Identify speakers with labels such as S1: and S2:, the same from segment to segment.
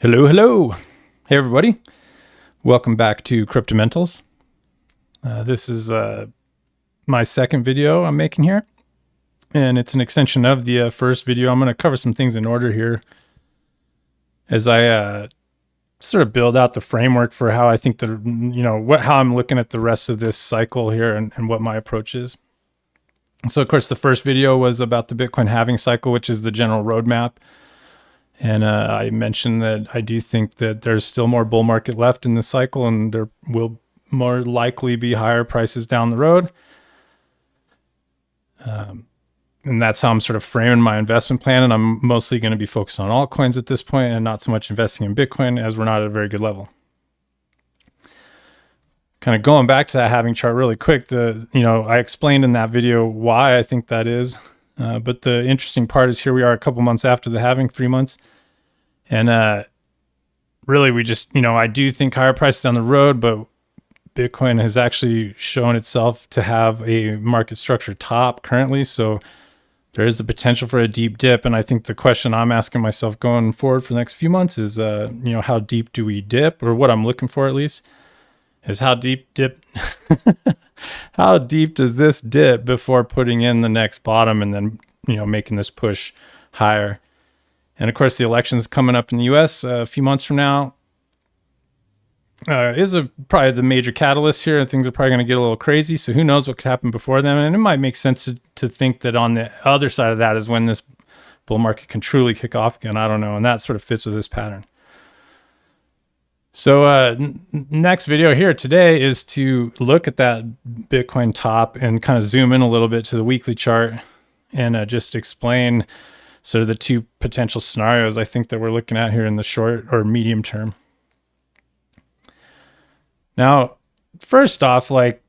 S1: Hello, hello. Hey, everybody. Welcome back to Cryptomentals. This is my second video I'm making here, and it's an extension of the first video. I'm going to cover some things in order here as I sort of build out the framework for how I think how I'm looking at the rest of this cycle here and what my approach is. So, of course, the first video was about the Bitcoin halving cycle, which is the general roadmap. And I mentioned that I do think that there's still more bull market left in this cycle, and there will more likely be higher prices down the road. And that's how I'm sort of framing my investment plan. And I'm mostly going to be focused on altcoins at this point and not so much investing in Bitcoin, as we're not at a very good level. Kind of going back to that halving chart really quick, I explained in that video why I think that is. But the interesting part is here we are a couple months after the halving, 3 months. And really we just, I do think higher prices down the road, but Bitcoin has actually shown itself to have a market structure top currently. So there is the potential for a deep dip. And I think the question I'm asking myself going forward for the next few months is, how deep do we dip? Or what I'm looking for at least is how deep how deep does this dip before putting in the next bottom and then, making this push higher? And of course, the election's coming up in the US a few months from now. Is probably the major catalyst here, and things are probably going to get a little crazy. So who knows what could happen before then? And it might make sense to think that on the other side of that is when this bull market can truly kick off again. I don't know. And that sort of fits with this pattern. So next video here today is to look at that Bitcoin top and kind of zoom in a little bit to the weekly chart and just explain sort of the two potential scenarios I think that we're looking at here in the short or medium term. Now, first off, hopefully,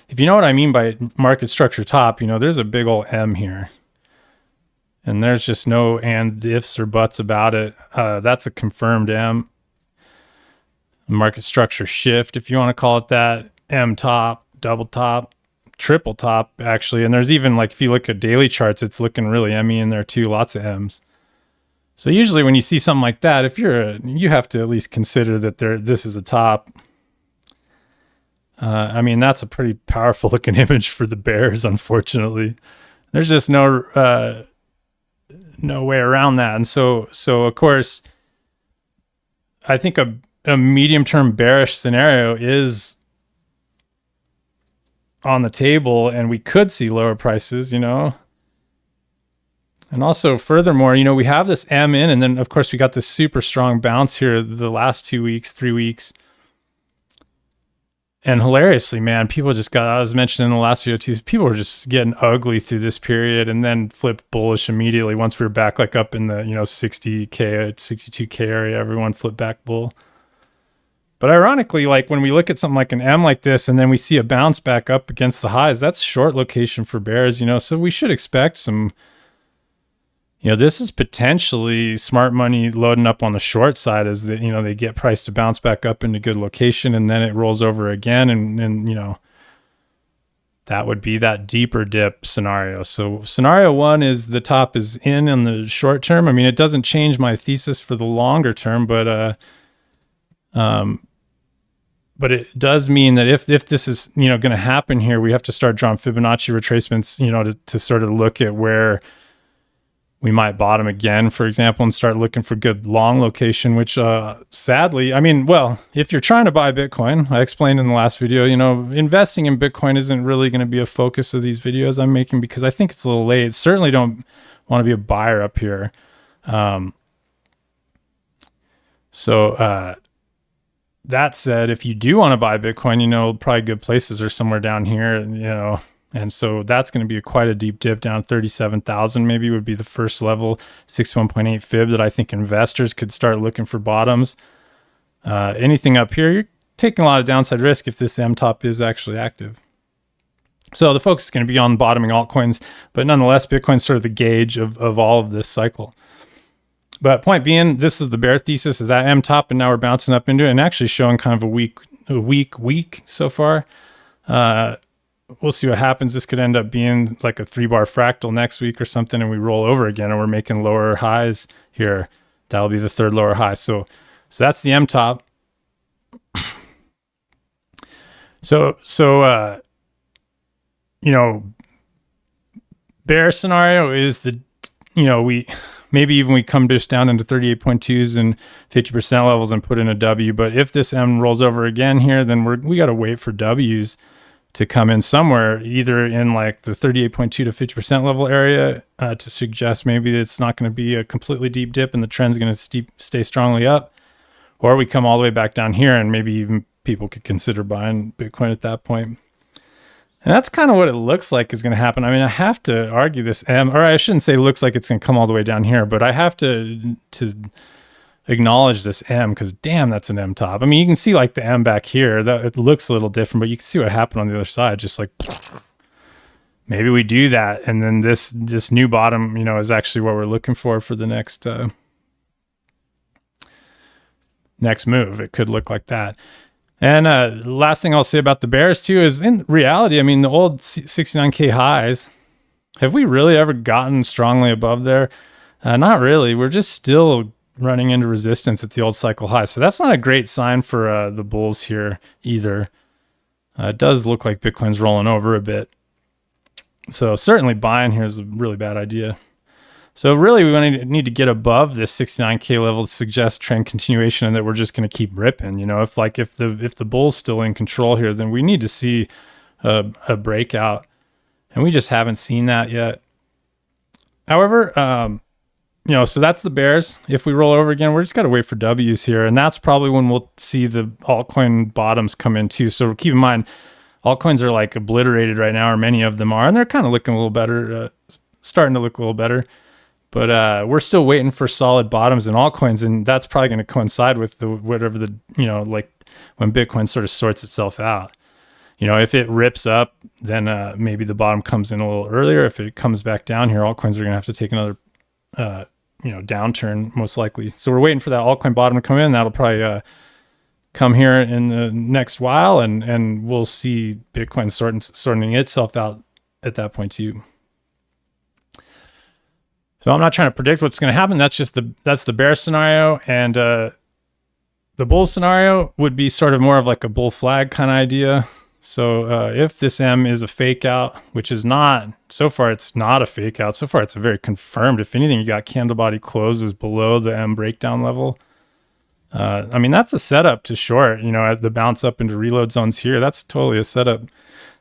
S1: if you know what I mean by market structure top, there's a big old M here. And there's just no and ifs or buts about it. That's a confirmed M. Market structure shift, if you want to call it that. M top, double top, triple top, actually. And there's even, if you look at daily charts, it's looking really M-y in there too. Lots of M's. So usually when you see something like that, you have to at least consider that this is a top. That's a pretty powerful looking image for the bears, unfortunately. There's just no way around that. And so of course, I think a medium-term bearish scenario is on the table, and we could see lower prices, And also furthermore, we have this M in, and then of course we got this super strong bounce here the last 2 weeks, 3 weeks. And hilariously, man, people just I was mentioning in the last video too, people were just getting ugly through this period and then flipped bullish immediately. Once we were back up in the, 60K, 62K area, everyone flipped back bull. But ironically, when we look at something like an M like this, and then we see a bounce back up against the highs, that's short location for bears, so we should expect some, this is potentially smart money loading up on the short side as they get priced to bounce back up into good location, and then it rolls over again. And that would be that deeper dip scenario. So scenario one is the top is in the short term. It doesn't change my thesis for the longer term, but it does mean that if this is, going to happen here, we have to start drawing Fibonacci retracements, to sort of look at where we might bottom again, for example, and start looking for good long location, which sadly, if you're trying to buy Bitcoin, I explained in the last video, investing in Bitcoin isn't really going to be a focus of these videos I'm making because I think it's a little late. Certainly don't want to be a buyer up here. That said, if you do want to buy Bitcoin, probably good places are somewhere down here, and so that's going to be quite a deep dip down 37,000 maybe would be the first level, 61.8 fib that I think investors could start looking for bottoms. Anything up here, you're taking a lot of downside risk if this M top is actually active. So the focus is going to be on bottoming altcoins, but nonetheless, Bitcoin's sort of the gauge of all of this cycle. But point being, this is the bear thesis, is that M top, and now we're bouncing up into it and actually showing kind of a weak week so far. we'll see what happens. This could end up being like a 3-bar fractal next week or something, and we roll over again, and we're making lower highs here. That'll be the third lower high. So that's the M top. So you know, bear scenario is the, you know, we come just down into 38.2s and 50% levels and put in a W. But if this M rolls over again here, then we got to wait for W's to come in somewhere, either in like the 38.2 to 50% level area to suggest maybe it's not going to be a completely deep dip and the trend's going to stay strongly up, or we come all the way back down here and maybe even people could consider buying Bitcoin at that point. And that's kind of what it looks like is going to happen. I mean, I have to argue this M, or I shouldn't say looks like it's going to come all the way down here, but I have to acknowledge this M, because damn, that's an M top. I mean, you can see like the M back here, that it looks a little different, but you can see what happened on the other side. Just like maybe we do that, and then this new bottom, you know, is actually what we're looking for the next move. It could look like that. And last thing I'll say about the bears too is, in reality, I mean, the old 69K highs, have we really ever gotten strongly above there? Not really. We're just still running into resistance at the old cycle high. So that's not a great sign for the bulls here either. It does look like Bitcoin's rolling over a bit. So certainly buying here is a really bad idea. So really we need to get above this 69K level to suggest trend continuation, and that we're just going to keep ripping. You know, if the bull's still in control here, then we need to see a breakout, and we just haven't seen that yet. However, you know, so that's the bears. If we roll over again, we're just got to wait for W's here, and that's probably when we'll see the altcoin bottoms come in too. So keep in mind, altcoins are like obliterated right now, or many of them are, and they're kind of looking a little better, starting to look a little better. But we're still waiting for solid bottoms in altcoins, and that's probably going to coincide with whatever the, you know, like when Bitcoin sort of sorts itself out. You know, if it rips up, then maybe the bottom comes in a little earlier. If it comes back down here, altcoins are going to have to take another, you know, downturn most likely. So we're waiting for that altcoin bottom to come in. That'll probably come here in the next while, and we'll see Bitcoin sorting itself out at that point too. So I'm not trying to predict what's going to happen. That's the bear scenario, and the bull scenario would be sort of more of like a bull flag kind of idea. So if this M is a fake out, which is not, so far it's not a fake out. So far it's a very confirmed. If anything, you got candle body closes below the M breakdown level. I mean, that's a setup to short, you know, at the bounce up into reload zones here. That's totally a setup.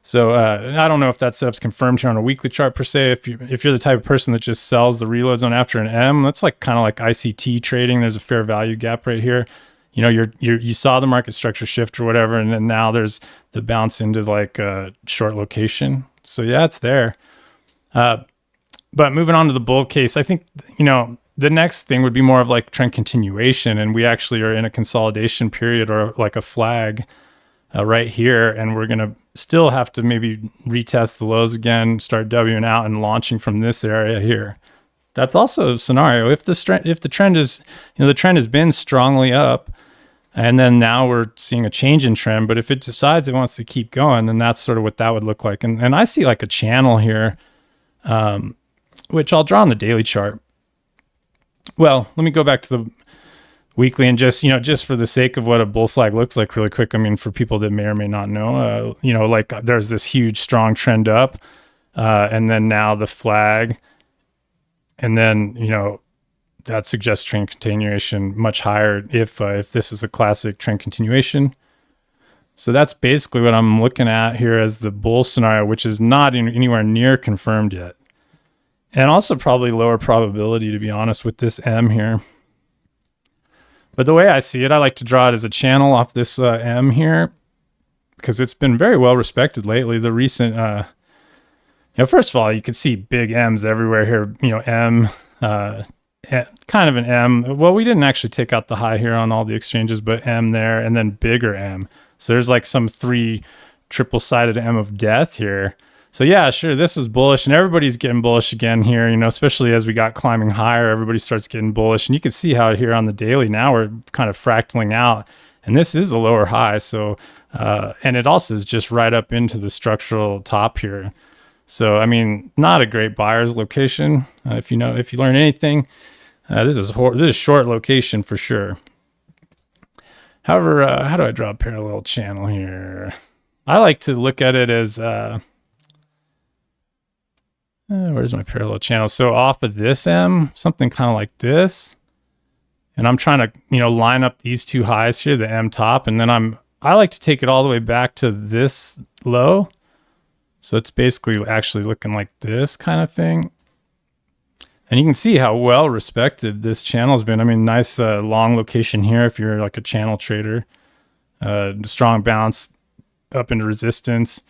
S1: So I don't know if that setup's confirmed here on a weekly chart per se. If you're the type of person that just sells the reload zone after an M, that's like kind of like ICT trading. There's a fair value gap right here. You know, you saw the market structure shift or whatever, and then now there's the bounce into like a short location. So yeah, it's there. But moving on to the bull case, I think, you know, the next thing would be more of like trend continuation, and we actually are in a consolidation period, or like a flag right here, and we're going to still have to maybe retest the lows again, start Wing out and launching from this area here. That's also a scenario. If the trend is, you know, the trend has been strongly up, and then now we're seeing a change in trend, but if it decides it wants to keep going, then that's sort of what that would look like. And I see like a channel here, which I'll draw on the daily chart. Well, let me go back to the weekly, and just, you know, just for the sake of what a bull flag looks like really quick. I mean, for people that may or may not know, you know, like there's this huge strong trend up, and then now the flag, and then, you know, that suggests trend continuation much higher if this is a classic trend continuation. So that's basically what I'm looking at here as the bull scenario, which is not anywhere near confirmed yet. And also probably lower probability, to be honest, with this M here. But the way I see it, I like to draw it as a channel off this M here, because it's been very well respected lately. The recent, you know, first of all, you can see big M's everywhere here. You know, M, kind of an M. Well, we didn't actually take out the high here on all the exchanges, but M there, and then bigger M. So there's like some 3 triple-sided M of death here. So yeah, sure, this is bullish, and everybody's getting bullish again here, you know, especially as we got climbing higher, everybody starts getting bullish. And you can see how here on the daily now we're kind of fractaling out, and this is a lower high. So And it also is just right up into the structural top here. So, I mean, not a great buyer's location. If you learn anything, this is short location for sure. However, how do I draw a parallel channel here? I like to look at it as, where's my parallel channel? So off of this M, something kind of like this. And I'm trying to, line up these two highs here, the M top, and then I like to take it all the way back to this low. So it's basically actually looking like this kind of thing. And you can see how well respected this channel's been. I mean, nice long location here if you're like a channel trader. Strong bounce up into resistance.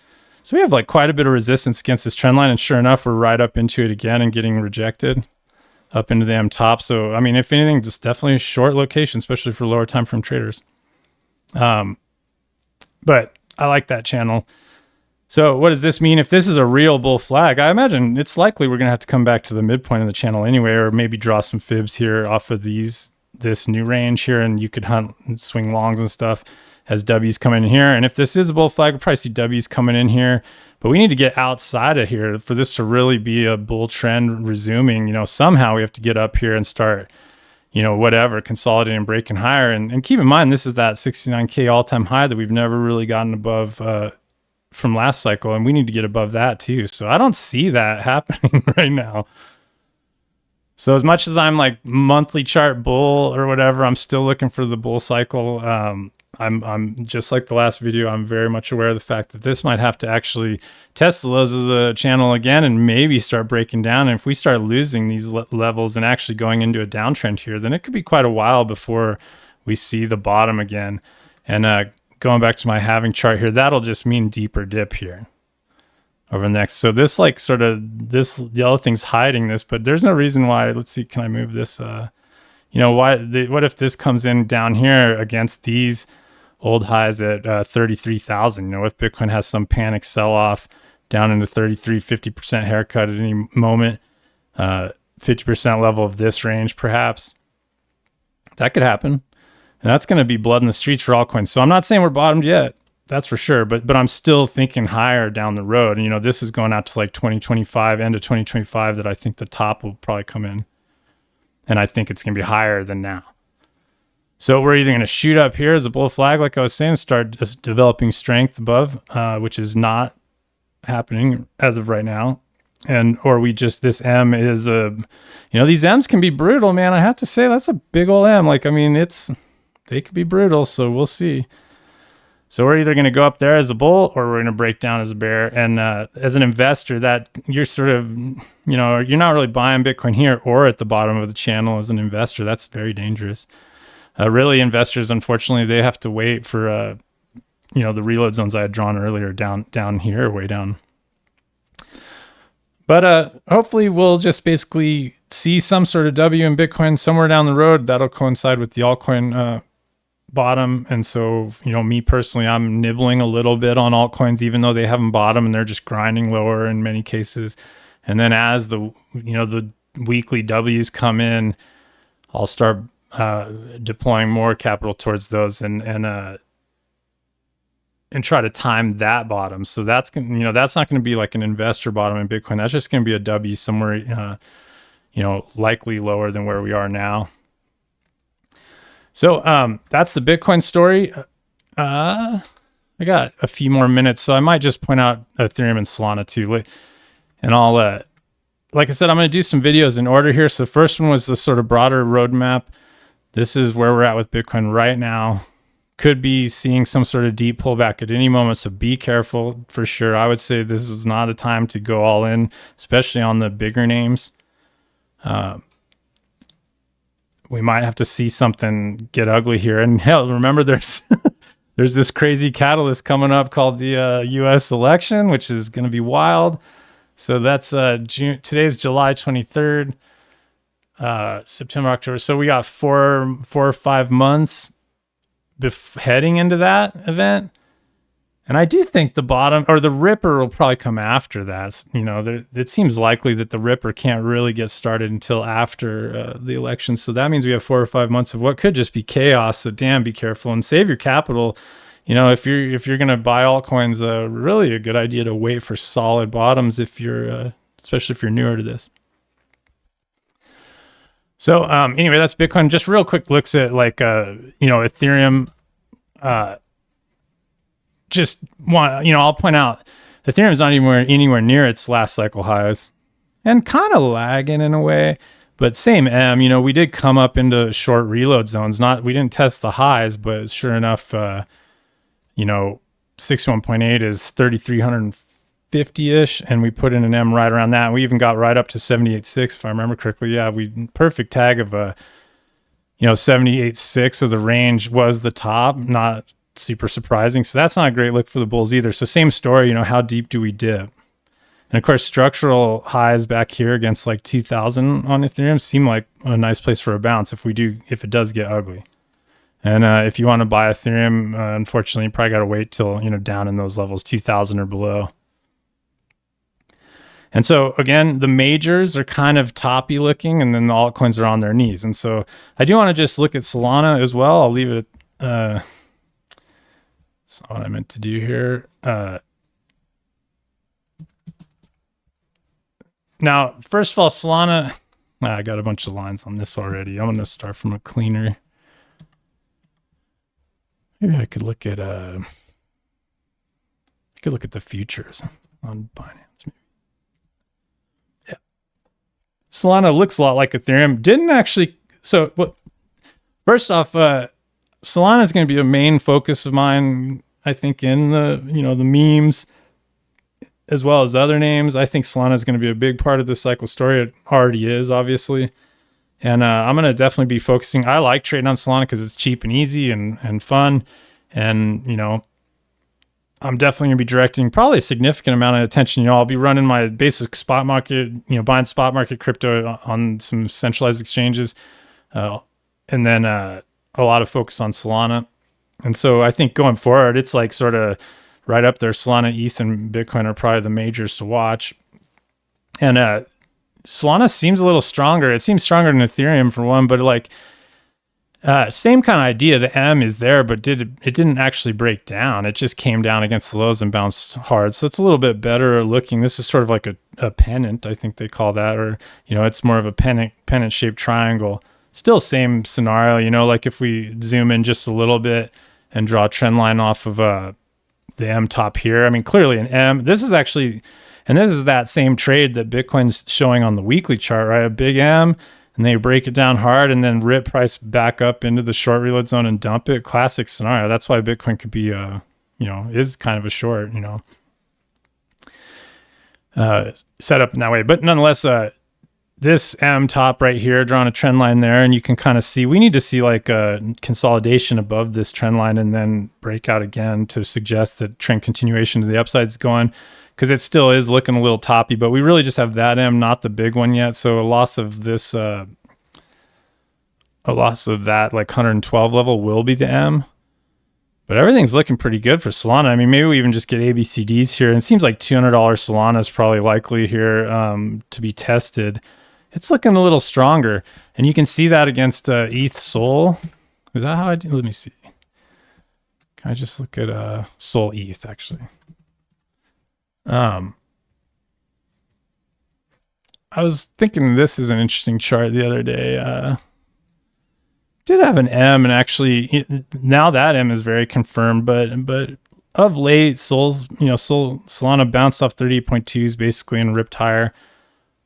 S1: So we have like quite a bit of resistance against this trend line. And sure enough, we're right up into it again and getting rejected up into the M top. So, I mean, if anything, just definitely a short location, especially for lower time frame traders. But I like that channel. So what does this mean? If this is a real bull flag, I imagine it's likely we're going to have to come back to the midpoint of the channel anyway, or maybe draw some fibs here off of this new range here, and you could hunt and swing longs and stuff as W's come in here. And if this is a bull flag, we'll probably see W's coming in here, but we need to get outside of here for this to really be a bull trend resuming. Somehow we have to get up here and start, whatever, consolidating and breaking higher. And keep in mind, this is that 69K all-time high that we've never really gotten above, from last cycle, and we need to get above that too. So I don't see that happening right now. So as much as I'm like monthly chart bull or whatever, I'm still looking for the bull cycle. I'm just like the last video, I'm very much aware of the fact that this might have to actually test the lows of the channel again and maybe start breaking down. And if we start losing these levels and actually going into a downtrend here, then it could be quite a while before we see the bottom again. And going back to my halving chart here, that'll just mean deeper dip here over the next. So this like sort of this yellow thing's hiding this, but there's no reason why. Let's see, can I move this? What if this comes in down here against these old highs at 33,000? If Bitcoin has some panic sell off down into 33, 50% haircut at any moment, 50% level of this range, perhaps that could happen. And that's going to be blood in the streets for altcoins. So I'm not saying we're bottomed yet, that's for sure. But I'm still thinking higher down the road. And, this is going out to like 2025, end of 2025, that I think the top will probably come in. And I think it's going to be higher than now. So we're either going to shoot up here as a bull flag, like I was saying, start developing strength above, which is not happening as of right now. Or we just, this M is these M's can be brutal, man. I have to say that's a big old M. Like, I mean, they could be brutal, so we'll see. So we're either going to go up there as a bull or we're going to break down as a bear. And as an investor, that you're sort of, you're not really buying Bitcoin here or at the bottom of the channel as an investor. That's very dangerous. Really, investors, unfortunately, they have to wait for, the reload zones I had drawn earlier down here, way down. But hopefully we'll just basically see some sort of W in Bitcoin somewhere down the road. That'll coincide with the altcoin bottom. And so, me personally, I'm nibbling a little bit on altcoins, even though they haven't bottomed and they're just grinding lower in many cases. And then as the weekly W's come in, I'll start deploying more capital towards those and try to time that bottom. So that's that's not going to be like an investor bottom in Bitcoin. That's just going to be a W somewhere, likely lower than where we are now. So that's the Bitcoin story. I got a few more minutes, so I might just point out Ethereum and Solana too. And I'll, like I said, I'm going to do some videos in order here. So the first one was the sort of broader roadmap. This is where we're at with Bitcoin right now. Could be seeing some sort of deep pullback at any moment, so be careful for sure. I would say this is not a time to go all in, especially on the bigger names. We might have to see something get ugly here. And hell, remember there's there's this crazy catalyst coming up called the US election, which is going to be wild. So that's June. Today's July 23rd, September, October. So we got four or 5 months heading into that event. And I do think the bottom or the ripper will probably come after that. It seems likely that the ripper can't really get started until after the election. So that means we have 4 or 5 months of what could just be chaos. So damn, be careful and save your capital. if you're gonna buy altcoins, really a good idea to wait for solid bottoms if you're especially if you're newer to this. So anyway, that's Bitcoin. Just real quick looks at Ethereum. I'll point out Ethereum's not anywhere near its last cycle highs, and kind of lagging in a way. But same M, we did come up into short reload zones. We didn't test the highs, but sure enough, 61.8 is 3,350-ish, and we put in an M right around that. We even got right up to 78.6, if I remember correctly. Yeah, perfect tag of 78.6 of the range was the top. Not super surprising. So that's not a great look for the bulls either. So same story, how deep do we dip? And of course, structural highs back here against like 2,000 on Ethereum seem like a nice place for a bounce if it does get ugly. And if you want to buy Ethereum, unfortunately, you probably got to wait till, down in those levels, 2,000 or below. And so again, the majors are kind of toppy looking, and then the altcoins are on their knees. And so I do want to just look at Solana as well. I'll leave it at, that's not what I meant to do here. Now, first of all, Solana, I got a bunch of lines on this already. I'm going to start from a cleaner. Maybe I could look at the futures on Binance. Maybe. Yeah. Solana looks a lot like Ethereum. Didn't actually. So what? First off, Solana is going to be a main focus of mine. I think in the the memes, as well as other names. I think Solana is going to be a big part of this cycle story. It already is, obviously. And I'm going to definitely be focusing. I like trading on Solana because it's cheap and easy and fun. And, I'm definitely going to be directing probably a significant amount of attention. I'll be running my basic spot market, buying spot market crypto on some centralized exchanges. And then a lot of focus on Solana. And so I think going forward, it's like sort of right up there. Solana, ETH, and Bitcoin are probably the majors to watch. And Solana seems a little stronger. It seems stronger than Ethereum for one, but same kind of idea. The M is there, but it didn't actually break down. It just came down against the lows and bounced hard. So it's a little bit better looking. This is sort of like a pennant, I think they call that, or it's more of a pennant shaped triangle. Still same scenario. Like if we zoom in just a little bit and draw a trend line off of the M top here. I mean, clearly an M. This is actually. And this is that same trade that Bitcoin's showing on the weekly chart, right? A big M, and they break it down hard and then rip price back up into the short reload zone and dump it. Classic scenario. That's why Bitcoin could be, is kind of a short, set up in that way. But nonetheless, this M top right here, drawing a trend line there, and you can kind of see, we need to see like a consolidation above this trend line and then break out again to suggest that trend continuation to the upside is going. Because it still is looking a little toppy, but we really just have that M, not the big one yet. So a loss of this, a loss of that like 112 level will be the M. But everything's looking pretty good for Solana. I mean, maybe we even just get ABCDs here. And it seems like $200 Solana is probably likely here to be tested. It's looking a little stronger. And you can see that against ETH SOL. Is that how I do? Let me see. Can I just look at SOL ETH actually? I was thinking this is an interesting chart the other day. Did have an M, and actually now that M is very confirmed, but of late, Solana bounced off 38.2s basically and ripped higher.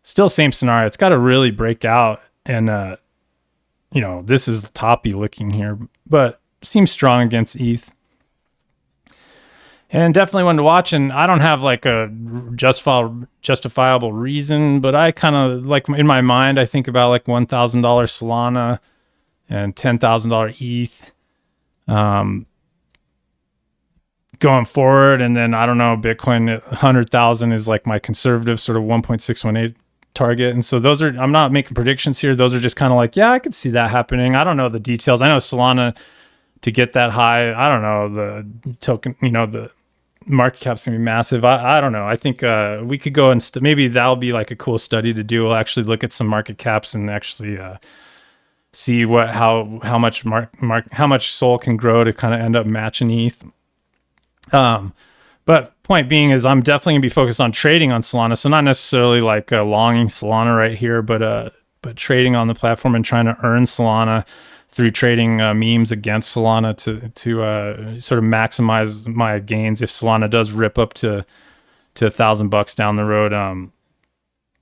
S1: Still same scenario. It's got to really break out, and this is toppy looking here, but seems strong against ETH. And definitely one to watch. And I don't have like a justifiable reason, but I kind of like in my mind, I think about like $1,000 Solana and $10,000 ETH going forward. And then I don't know, Bitcoin 100,000 is like my conservative sort of 1.618 target. And so those are, I'm not making predictions here. Those are just kind of like, yeah, I could see that happening. I don't know the details. I know Solana to get that high, I don't know, the token, the market cap's gonna be massive. I don't know. I think we could go and maybe that'll be like a cool study to do. We'll actually look at some market caps and actually see how much how much SOL can grow to kind of end up matching ETH. Um, but point being is I'm definitely gonna be focused on trading on Solana. So not necessarily like longing Solana right here, but trading on the platform and trying to earn Solana through trading memes against Solana to sort of maximize my gains if Solana does rip up to $1,000 down the road,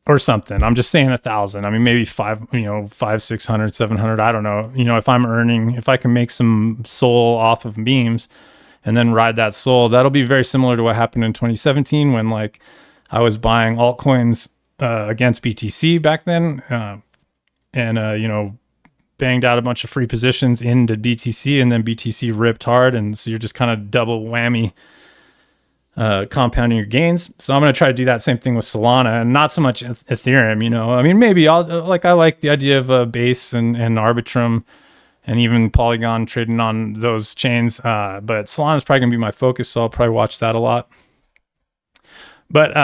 S1: or something. I'm just saying 1,000. I mean, maybe 500, 600, 700. I don't know. If I can make some SOL off of memes and then ride that SOL, that'll be very similar to what happened in 2017 when like I was buying altcoins against BTC back then, and banged out a bunch of free positions into BTC, and then BTC ripped hard, and so you're just kind of double whammy compounding your gains. So I'm going to try to do that same thing with Solana, and not so much Ethereum. I mean, maybe I like the idea of Base and Arbitrum and even Polygon trading on those chains, but Solana is probably going to be my focus, so I'll probably watch that a lot. But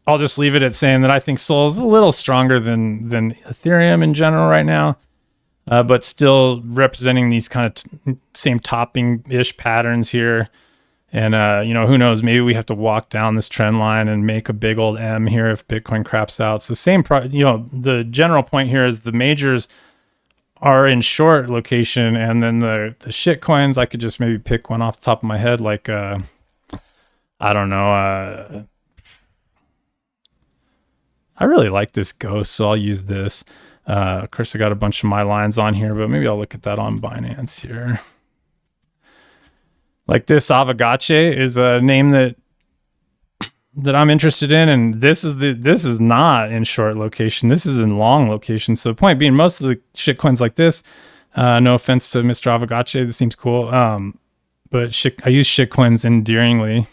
S1: I'll just leave it at saying that I think SOL is a little stronger than Ethereum in general right now, but still representing these kind of same topping-ish patterns here. And, who knows, maybe we have to walk down this trend line and make a big old M here if Bitcoin craps out. So the general point here is the majors are in short location, and then the shit coins, I could just maybe pick one off the top of my head, like, I don't know. I really like this Ghost, so I'll use this. Of course, I got a bunch of my lines on here, but maybe I'll look at that on Binance here. Like this Avagache is a name that I'm interested in, and this is not in short location. This is in long location. So the point being, most of the shit coins like this, no offense to Mr. Avagache, this seems cool, but I use shit coins endearingly.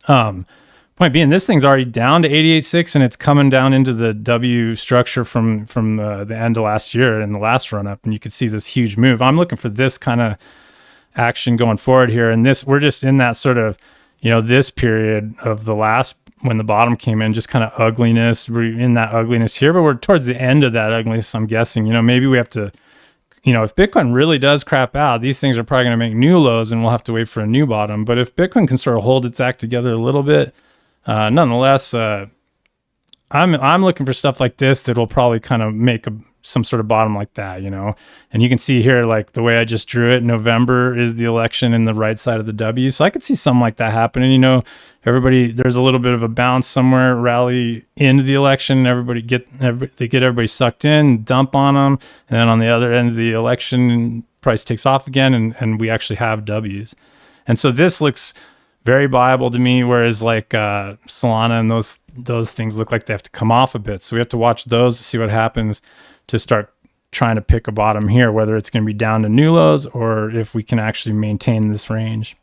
S1: Point being, this thing's already down to 88.6, and it's coming down into the W structure from the end of last year in the last run up, and you can see this huge move. I'm looking for this kind of action going forward here, and we're just in that sort of this period of the last, when the bottom came in, just kind of ugliness. We're in that ugliness here, but we're towards the end of that ugliness. I'm guessing maybe we have to, if Bitcoin really does crap out, these things are probably going to make new lows, and we'll have to wait for a new bottom. But if Bitcoin can sort of hold its act together a little bit, nonetheless, I'm looking for stuff like this that will probably kind of make some sort of bottom like that, and you can see here, like the way I just drew it, November is the election in the right side of the W. So I could see something like that happening. There's a little bit of a bounce somewhere, rally into the election. They get everybody sucked in, dump on them. And then on the other end of the election, price takes off again, and we actually have W's. And so this looks very viable to me, whereas like Solana and those things look like they have to come off a bit. So we have to watch those to see what happens to start trying to pick a bottom here, whether it's going to be down to new lows or if we can actually maintain this range.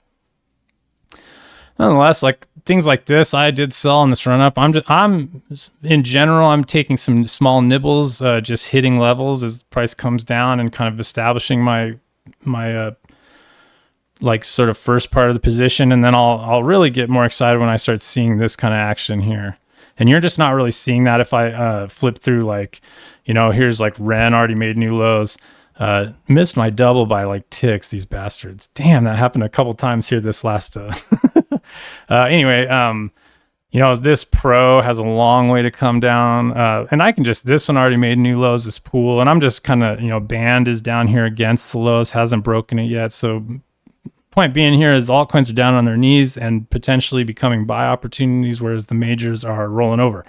S1: Nonetheless, like things like this, I did sell in this run up. I'm in general, I'm taking some small nibbles, just hitting levels as the price comes down and kind of establishing my like sort of first part of the position, and then I'll really get more excited when I start seeing this kind of action here. And you're just not really seeing that if I flip through, like, here's like Ren already made new lows, missed my double by like ticks, these bastards. Damn, that happened a couple times here this last anyway, this Pro has a long way to come down, and I can this one already made new lows, this pool, and I'm just kind of, band is down here against the lows, hasn't broken it yet. So point being here is altcoins are down on their knees and potentially becoming buy opportunities, whereas the majors are rolling over.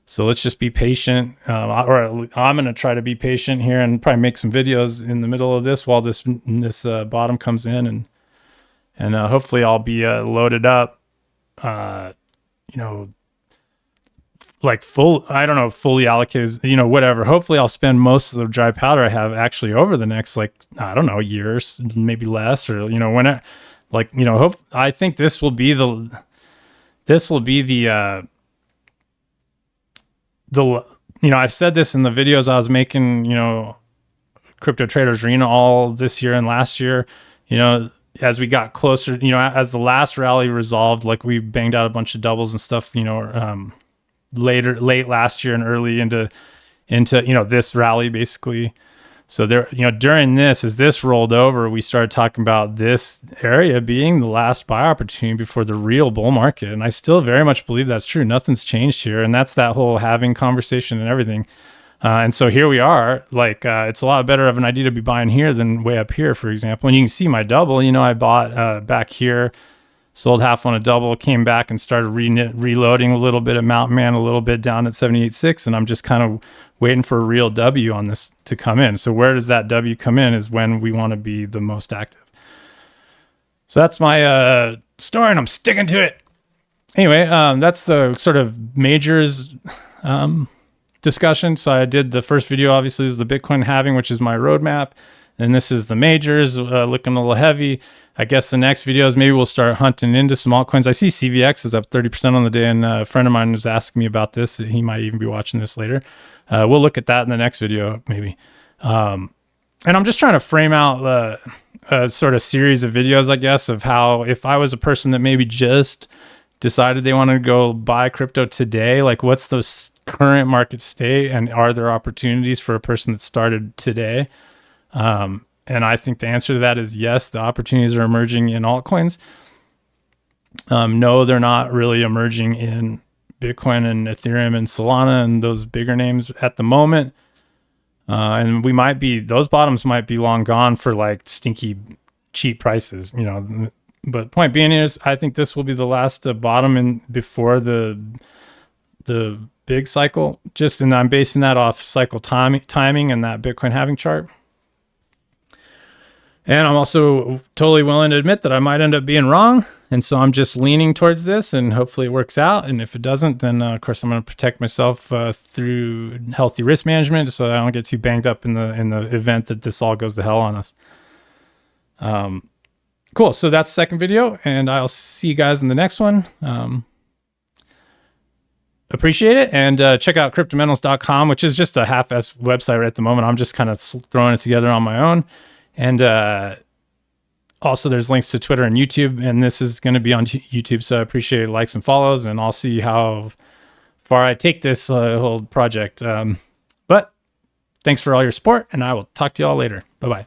S1: So let's just be patient, or I'm going to try to be patient here and probably make some videos in the middle of this while this bottom comes in, and hopefully I'll be loaded up, like fully allocated, whatever. Hopefully I'll spend most of the dry powder I have actually over the next, years, maybe less, or, when it, I think this will be the I've said this in the videos I was making, Crypto Traders Arena all this year and last year, as we got closer, as the last rally resolved, like we banged out a bunch of doubles and stuff, late last year and early into this rally, basically. So there, during this, as this rolled over, we started talking about this area being the last buy opportunity before the real bull market. And I still very much believe that's true. Nothing's changed here. And that's that whole halving conversation and everything. And so here we are. Like, it's a lot better of an idea to be buying here than way up here, for example. And you can see my double. I bought back here, sold half on a double, came back and started reloading a little bit at Mountain Man, a little bit down at 78.6. And I'm just kind of waiting for a real W on this to come in. So where does that W come in is when we want to be the most active. So that's my story, and I'm sticking to it. Anyway, that's the sort of majors discussion. So I did the first video, obviously, is the Bitcoin halving, which is my roadmap. And this is the majors, looking a little heavy. I guess the next video is maybe we'll start hunting into some altcoins. I see CVX is up 30% on the day, and a friend of mine was asking me about this. He might even be watching this later. We'll look at that in the next video, maybe. And I'm just trying to frame out a sort of series of videos, I guess, of how if I was a person that maybe just decided they wanted to go buy crypto today, like what's the current market state, and are there opportunities for a person that started today? And I think the answer to that is yes, the opportunities are emerging in altcoins. No, they're not really emerging in Bitcoin and Ethereum and Solana and those bigger names at the moment. And those bottoms might be long gone for like stinky cheap prices, but point being is I think this will be the last bottom before the big cycle, and I'm basing that off cycle timing and that Bitcoin halving chart. And I'm also totally willing to admit that I might end up being wrong. And so I'm just leaning towards this, and hopefully it works out. And if it doesn't, then of course I'm going to protect myself through healthy risk management so I don't get too banged up in the event that this all goes to hell on us. Cool. So that's the second video, and I'll see you guys in the next one. Appreciate it. And check out cryptomentals.com, which is just a half-ass website right at the moment. I'm just kind of throwing it together on my own. And also there's links to Twitter and YouTube, and this is going to be on YouTube. So I appreciate likes and follows, and I'll see how far I take this whole project. But thanks for all your support, and I will talk to you all later. Bye-bye.